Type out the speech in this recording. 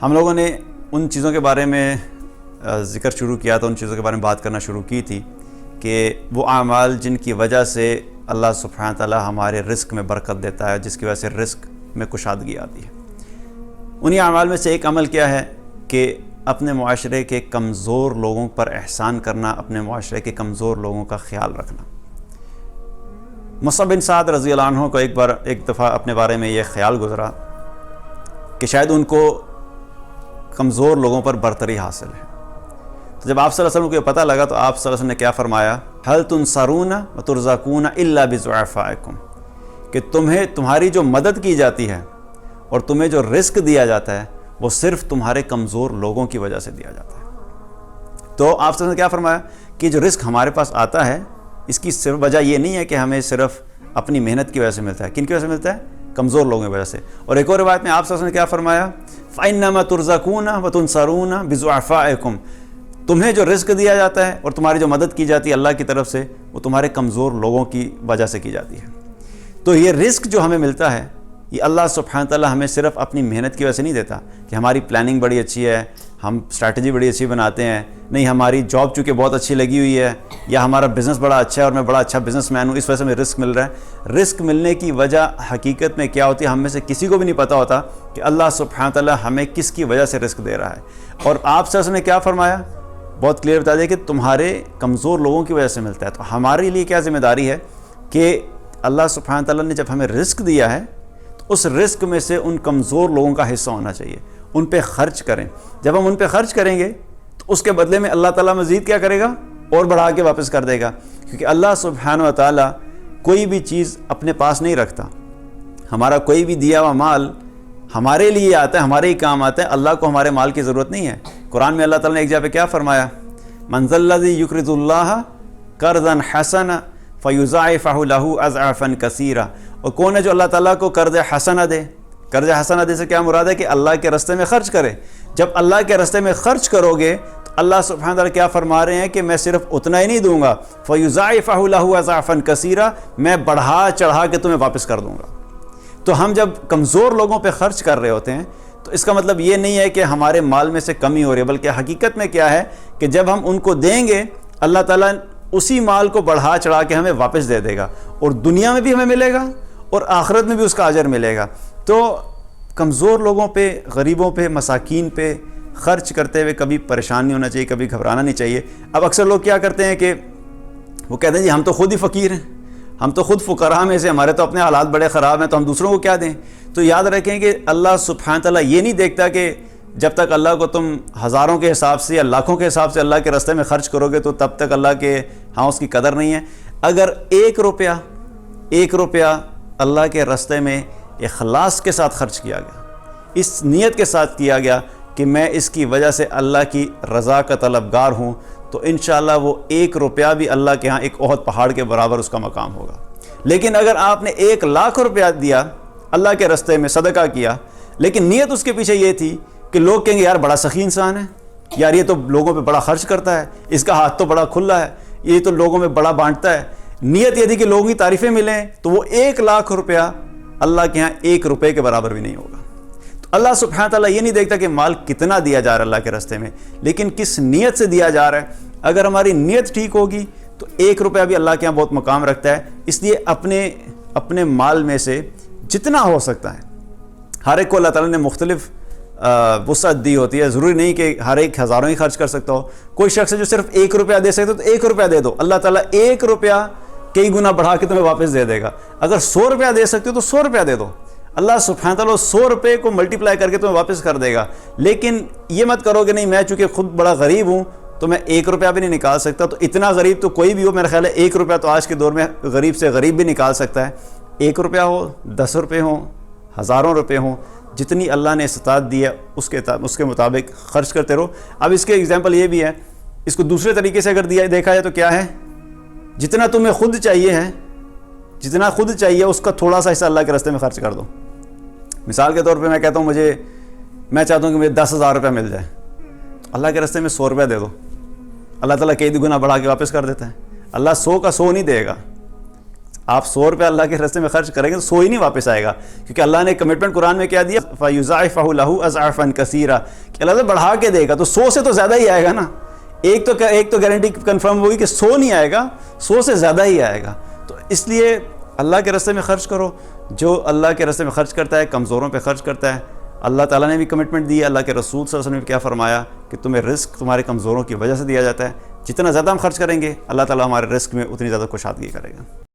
ہم لوگوں نے ان چیزوں کے بارے میں ذکر شروع کیا تھا، ان چیزوں کے بارے میں بات کرنا شروع کی تھی کہ وہ اعمال جن کی وجہ سے اللہ سبحانہ تعالیٰ ہمارے رزق میں برکت دیتا ہے، جس کی وجہ سے رزق میں کشادگی آتی ہے۔ انہی اعمال میں سے ایک عمل کیا ہے کہ اپنے معاشرے کے کمزور لوگوں پر احسان کرنا، اپنے معاشرے کے کمزور لوگوں کا خیال رکھنا۔ مصعب بن سعد رضی اللہ عنہ کو ایک دفعہ اپنے بارے میں یہ خیال گزرا کہ شاید ان کو کمزور لوگوں پر برتری حاصل ہے۔ تو جب آپ صلی اللہ علیہ وسلم کو یہ پتہ لگا تو آپ صلی اللہ علیہ وسلم نے کیا فرمایا؟ هل تنصرون وترزقون الا بضعفائکم، کہ تمہاری جو مدد کی جاتی ہے اور تمہیں جو رزق دیا جاتا ہے وہ صرف تمہارے کمزور لوگوں کی وجہ سے دیا جاتا ہے۔ تو آپ صلی اللہ علیہ وسلم نے کیا فرمایا کہ جو رزق ہمارے پاس آتا ہے اس کی صرف وجہ یہ نہیں ہے کہ ہمیں صرف اپنی محنت کی وجہ سے ملتا ہے۔ کن کی وجہ سے ملتا ہے؟ کمزور لوگوں کی وجہ سے۔ اور ایک اور روایت میں آپ صلی اللہ علیہ وسلم نے کیا فرمایا؟ فَإِنَّمَا تُرْزَقُونَ وَتُنصَرُونَ بِضُعَفَائِكُمْ، تمہیں جو رزق دیا جاتا ہے اور تمہاری جو مدد کی جاتی ہے اللہ کی طرف سے وہ تمہارے کمزور لوگوں کی وجہ سے کی جاتی ہے۔ تو یہ رزق جو ہمیں ملتا ہے یہ اللہ سبحانہ تعالیٰ ہمیں صرف اپنی محنت کی وجہ سے نہیں دیتا کہ ہماری پلاننگ بڑی اچھی ہے، ہم اسٹریٹجی بڑی اچھی بناتے ہیں، نہیں ہماری جاب چونکہ بہت اچھی لگی ہوئی ہے، یا ہمارا بزنس بڑا اچھا ہے اور میں بڑا اچھا بزنس مین ہوں اس وجہ سے مجھے رزق مل رہا ہے۔ رزق ملنے کی وجہ حقیقت میں کیا ہوتی ہے ہم میں سے کسی کو بھی نہیں پتہ ہوتا کہ اللہ سبحانہ تعالیٰ ہمیں کس کی وجہ سے رزق دے رہا ہے۔ اور آپ صلی اللہ علیہ وسلم نے کیا فرمایا؟ بہت کلیئر بتا دیا کہ تمہارے کمزور لوگوں کی وجہ سے ملتا ہے۔ تو ہمارے لیے کیا ذمہ داری ہے کہ اللہ سبحانہ تعالیٰ نے جب ہمیں رزق دیا ہے تو اس رزق میں سے ان کمزور لوگوں کا حصہ ہونا چاہیے، ان پہ خرچ کریں۔ جب ہم ان پہ خرچ کریں گے تو اس کے بدلے میں اللہ تعالیٰ مزید کیا کرے گا؟ اور بڑھا کے واپس کر دے گا، کیونکہ اللہ سبحانہ و تعالیٰ کوئی بھی چیز اپنے پاس نہیں رکھتا۔ ہمارا کوئی بھی دیا ہوا مال ہمارے لیے آتا ہے، ہمارے ہی کام آتا ہے، اللہ کو ہمارے مال کی ضرورت نہیں ہے۔ قرآن میں اللہ تعالیٰ نے ایک جگہ پہ کیا فرمایا؟ من ذا الذی یقرض اللہ قرضا حسنا فیضاعفہ لہ اضعافا کثیرا، اور کون ہے جو اللہ تعالیٰ کو قرض حسنہ دے؟ قرض حسنہ دے سے کیا مراد ہے کہ اللہ کے راستے میں خرچ کرے۔ جب اللہ کے راستے میں خرچ کرو گے تو اللہ سبحانہ تعالیٰ کیا فرما رہے ہیں کہ میں صرف اتنا ہی نہیں دوں گا، فیضاعفہ لہ اضعافا کثیرا، میں بڑھا چڑھا کے تمہیں واپس کر دوں گا۔ تو ہم جب کمزور لوگوں پہ خرچ کر رہے ہوتے ہیں تو اس کا مطلب یہ نہیں ہے کہ ہمارے مال میں سے کمی ہو رہی ہے، بلکہ حقیقت میں کیا ہے کہ جب ہم ان کو دیں گے اللہ تعالیٰ اسی مال کو بڑھا چڑھا کے ہمیں واپس دے دے گا، اور دنیا میں بھی ہمیں ملے گا اور آخرت میں بھی اس کا اجر ملے گا۔ تو کمزور لوگوں پہ، غریبوں پہ، مساکین پہ خرچ کرتے ہوئے کبھی پریشان نہیں ہونا چاہیے، کبھی گھبرانا نہیں چاہیے۔ اب اکثر لوگ کیا کرتے ہیں کہ وہ کہتے ہیں جی ہم تو خود ہی فقیر ہیں، ہم تو خود فقراء میں سے، ہمارے تو اپنے حالات بڑے خراب ہیں تو ہم دوسروں کو کیا دیں۔ تو یاد رکھیں کہ اللہ سبحانہ تعالیٰ یہ نہیں دیکھتا کہ جب تک اللہ کو تم ہزاروں کے حساب سے یا لاکھوں کے حساب سے اللہ کے راستے میں خرچ کرو گے تو تب تک اللہ کے ہاں اس کی قدر نہیں ہے۔ اگر ایک روپیہ اللہ کے راستے میں اخلاص کے ساتھ خرچ کیا گیا، اس نیت کے ساتھ کیا گیا کہ میں اس کی وجہ سے اللہ کی رضا کا طلبگار ہوں، تو انشاءاللہ وہ 1 روپیہ بھی اللہ کے ہاں ایک احد پہاڑ کے برابر اس کا مقام ہوگا۔ لیکن اگر آپ نے 1 لاکھ روپیہ دیا اللہ کے راستے میں، صدقہ کیا، لیکن نیت اس کے پیچھے یہ تھی کہ لوگ کہیں گے یار بڑا سخی انسان ہے، یار یہ تو لوگوں پہ بڑا خرچ کرتا ہے، اس کا ہاتھ تو بڑا کھلا ہے، یہ تو لوگوں میں بڑا بانٹتا ہے، نیت یہ تھی کہ لوگوں کی تعریفیں ملیں، تو وہ 1 لاکھ روپیہ اللہ کے ہاں 1 روپے کے برابر بھی نہیں ہوگا۔ تو اللہ سبحانہ تعالیٰ یہ نہیں دیکھتا کہ مال کتنا دیا جا رہا ہے اللہ کے راستے میں، لیکن کس نیت سے دیا جا رہا ہے۔ اگر ہماری نیت ٹھیک ہوگی تو 1 روپیہ بھی اللہ کے ہاں بہت مقام رکھتا ہے۔ اس لیے اپنے مال میں سے جتنا ہو سکتا ہے، ہر ایک کو اللہ تعالیٰ نے مختلف وسعت دی ہوتی ہے، ضروری نہیں کہ ہر ایک ہزاروں ہی خرچ کر سکتا ہو۔ کوئی شخص ہے جو صرف 1 روپیہ دے سکتا تو 1 روپیہ دے دو، اللہ تعالیٰ 1 روپیہ کئی گنا بڑھا کے تمہیں واپس دے دے گا۔ اگر 100 روپیہ دے سکتے ہو تو 100 روپیہ دے دو، اللہ سبحانہ تعالیٰ 100 روپے کو ملٹیپلائی کر کے تمہیں واپس کر دے گا۔ لیکن یہ مت کرو کہ نہیں میں چونکہ خود بڑا غریب ہوں تو میں 1 روپیہ بھی نہیں نکال سکتا، تو اتنا غریب تو کوئی بھی ہو، میرا خیال ہے 1 روپیہ تو آج کے دور میں غریب سے غریب بھی نکال سکتا ہے۔ 1 روپیہ ہو، 10 روپے ہوں، ہزاروں روپے ہوں، جتنی اللہ نے استطاعت دی ہے اس کے مطابق خرچ کرتے رہو۔ اب اس کے ایگزامپل یہ بھی ہے، اس کو دوسرے طریقے سے اگر دیکھا جائے تو کیا ہے؟ جتنا تمہیں خود چاہیے ہے، جتنا خود چاہیے اس کا تھوڑا سا حصہ اللہ کے راستے میں خرچ کر دو۔ مثال کے طور پہ میں کہتا ہوں میں چاہتا ہوں کہ مجھے 10,000 روپے مل جائے، تو اللہ کے راستے میں 100 روپیہ دے دو، اللہ تعالیٰ کئی گنا بڑھا کے واپس کر دیتا ہے۔ اللہ 100 کا 100 نہیں دے گا، آپ 100 روپے اللہ کے راستے میں خرچ کریں گے تو 100 ہی نہیں واپس آئے گا، کیونکہ اللہ نے کمٹمنٹ قرآن میں کیا دیا، فَيُضَاعِفَهُ لَهُ أَضْعَافًا كَثِيرًا، کہ اللہ تعالیٰ بڑھا کے دے گا، تو 100 سے تو زیادہ ہی آئے گا نا، ایک تو گارنٹی کنفرم ہوگی کہ 100 نہیں آئے گا، 100 سے زیادہ ہی آئے گا۔ تو اس لیے اللہ کے راستے میں خرچ کرو، جو اللہ کے راستے میں خرچ کرتا ہے کمزوروں پہ خرچ کرتا ہے۔ اللہ تعالیٰ نے بھی کمٹمنٹ دی ہے، اللہ کے رسول صلی اللہ علیہ وسلم نے کیا فرمایا کہ تمہیں رزق تمہارے کمزوروں کی وجہ سے دیا جاتا ہے، جتنا زیادہ ہم خرچ کریں گے اللہ تعالیٰ ہمارے رزق میں اتنی زیادہ کشادگی کرے گا۔